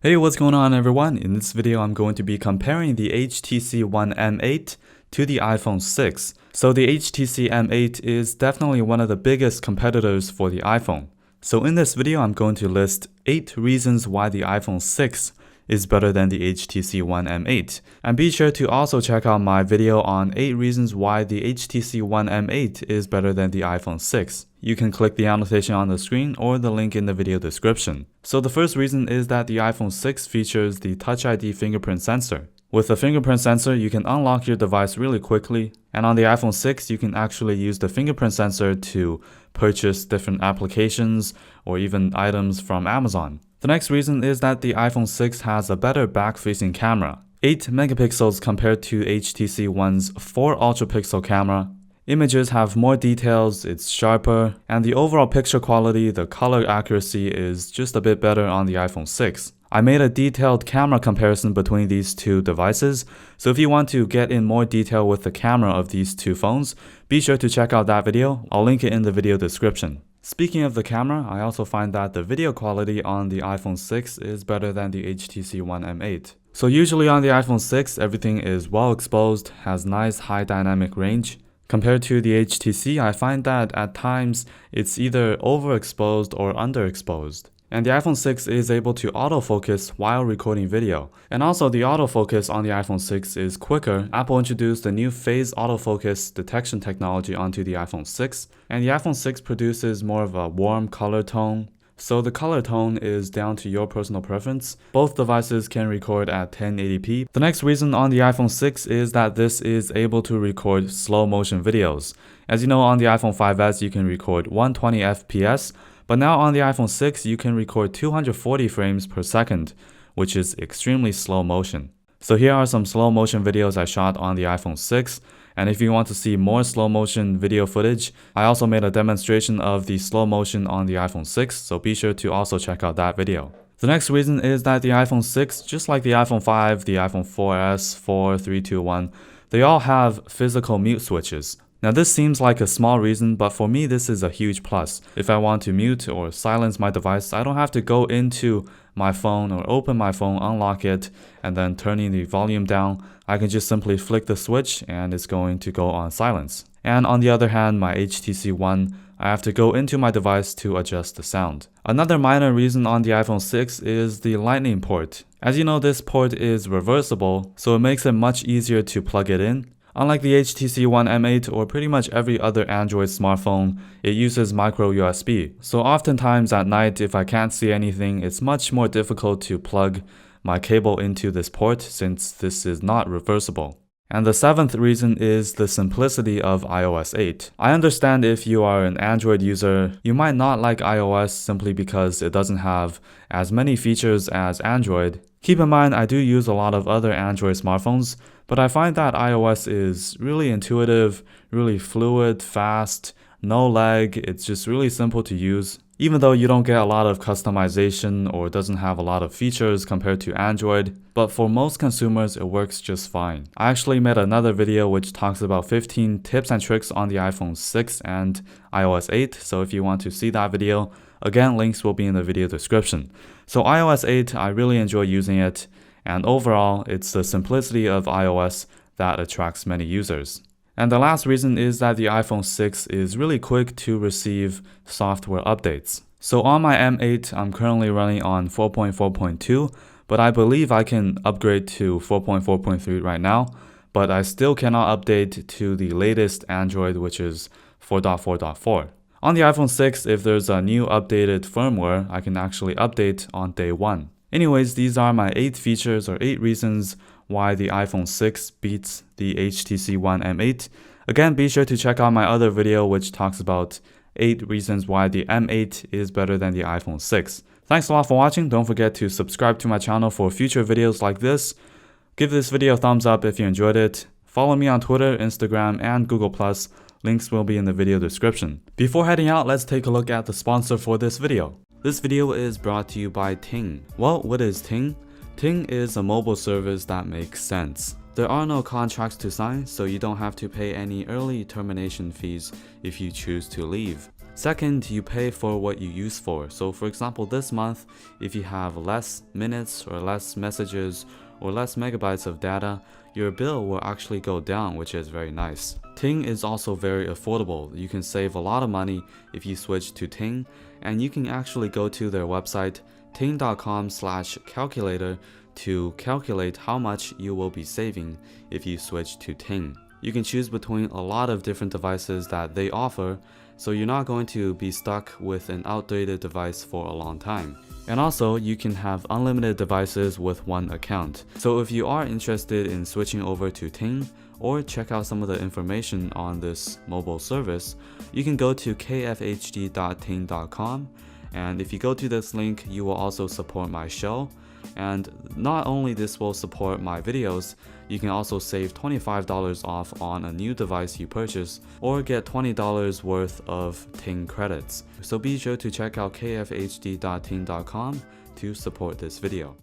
Hey, what's going on everyone? In this video, I'm going to be comparing the HTC One M8 to the iPhone 6. So the HTC M8 is definitely one of the biggest competitors for the iPhone. So in this video, I'm going to list 8 reasons why the iPhone 6 is better than the HTC One M8. And be sure to also check out my video on 8 reasons why the HTC One M8 is better than the iPhone 6. You can click the annotation on the screen or the link in the video description. So the first reason is that the iPhone 6 features the Touch ID fingerprint sensor. With the fingerprint sensor, you can unlock your device really quickly, and on the iPhone 6, you can actually use the fingerprint sensor to purchase different applications or even items from Amazon. The next reason is that the iPhone 6 has a better back-facing camera, 8 megapixels compared to HTC One's 4 ultra-pixel camera. Images have more details, it's sharper, and the overall picture quality, the color accuracy is just a bit better on the iPhone 6. I made a detailed camera comparison between these two devices, so if you want to get in more detail with the camera of these two phones, be sure to check out that video. I'll link it in the video description. Speaking of the camera, I also find that the video quality on the iPhone 6 is better than the HTC One M8. So usually on the iPhone 6, everything is well exposed, has nice high dynamic range. Compared to the HTC, I find that at times it's either overexposed or underexposed. And the iPhone 6 is able to autofocus while recording video. And also the autofocus on the iPhone 6 is quicker. Apple introduced the new phase autofocus detection technology onto the iPhone 6. And the iPhone 6 produces more of a warm color tone. So the color tone is down to your personal preference. Both devices can record at 1080p. The next reason on the iPhone 6 is that this is able to record slow motion videos. As you know, on the iPhone 5s you can record 120 FPS, but now on the iPhone 6 you can record 240 frames per second, which is extremely slow motion. So here are some slow motion videos I shot on the iPhone 6. And if you want to see more slow motion video footage, I also made a demonstration of the slow motion on the iPhone 6, so be sure to also check out that video. The next reason is that the iPhone 6, just like the iPhone 5, the iPhone 4S, 4, 3, 2, 1, they all have physical mute switches. Now this seems like a small reason, but for me this is a huge plus. If I want to mute or silence my device, I don't have to go into my phone or open my phone, unlock it, and then turning the volume down. I can just simply flick the switch and it's going to go on silence. And on the other hand, my HTC One, I have to go into my device to adjust the sound. Another minor reason on the iPhone 6 is the Lightning port. As you know, this port is reversible, so it makes it much easier to plug it in. Unlike the HTC One M8 or pretty much every other Android smartphone, it uses micro USB. So oftentimes at night, if I can't see anything, it's much more difficult to plug my cable into this port since this is not reversible. And the 7th reason is the simplicity of iOS 8. I understand if you are an Android user, you might not like iOS simply because it doesn't have as many features as Android. Keep in mind, I do use a lot of other Android smartphones, but I find that iOS is really intuitive, really fluid, fast, no lag. It's just really simple to use. Even though you don't get a lot of customization or doesn't have a lot of features compared to Android, but for most consumers it works just fine. I actually made another video which talks about 15 tips and tricks on the iPhone 6 and iOS 8, so if you want to see that video, again, links will be in the video description. So iOS 8, I really enjoy using it, and overall, it's the simplicity of iOS that attracts many users. And the last reason is that the iPhone 6 is really quick to receive software updates. So on my M8, I'm currently running on 4.4.2, but I believe I can upgrade to 4.4.3 right now, but I still cannot update to the latest Android, which is 4.4.4. On the iPhone 6, if there's a new updated firmware, I can actually update on day 1. Anyways, these are my 8 features or 8 reasons why the iPhone 6 beats the HTC One M8. Again, be sure to check out my other video which talks about 8 reasons why the M8 is better than the iPhone 6. Thanks a lot for watching. Don't forget to subscribe to my channel for future videos like this. Give this video a thumbs up if you enjoyed it. Follow me on Twitter, Instagram, and Google+. Links will be in the video description. Before heading out, let's take a look at the sponsor for this video. This video is brought to you by Ting. Well, what is Ting? Ting is a mobile service that makes sense. There are no contracts to sign, so you don't have to pay any early termination fees if you choose to leave. Second, you pay for what you use for. So for example, this month, if you have less minutes or less messages or less megabytes of data, your bill will actually go down, which is very nice. Ting is also very affordable. You can save a lot of money if you switch to Ting, and you can actually go to their website ting.com/calculator to calculate how much you will be saving if you switch to Ting. You can choose between a lot of different devices that they offer, so you're not going to be stuck with an outdated device for a long time. And also, you can have unlimited devices with one account. So if you are interested in switching over to Ting, or check out some of the information on this mobile service, you can go to kfhd.ting.com, and if you go to this link, you will also support my show. And not only this will support my videos, you can also save $25 off on a new device you purchase, or get $20 worth of Ting credits. So be sure to check out kfhd.ting.com to support this video.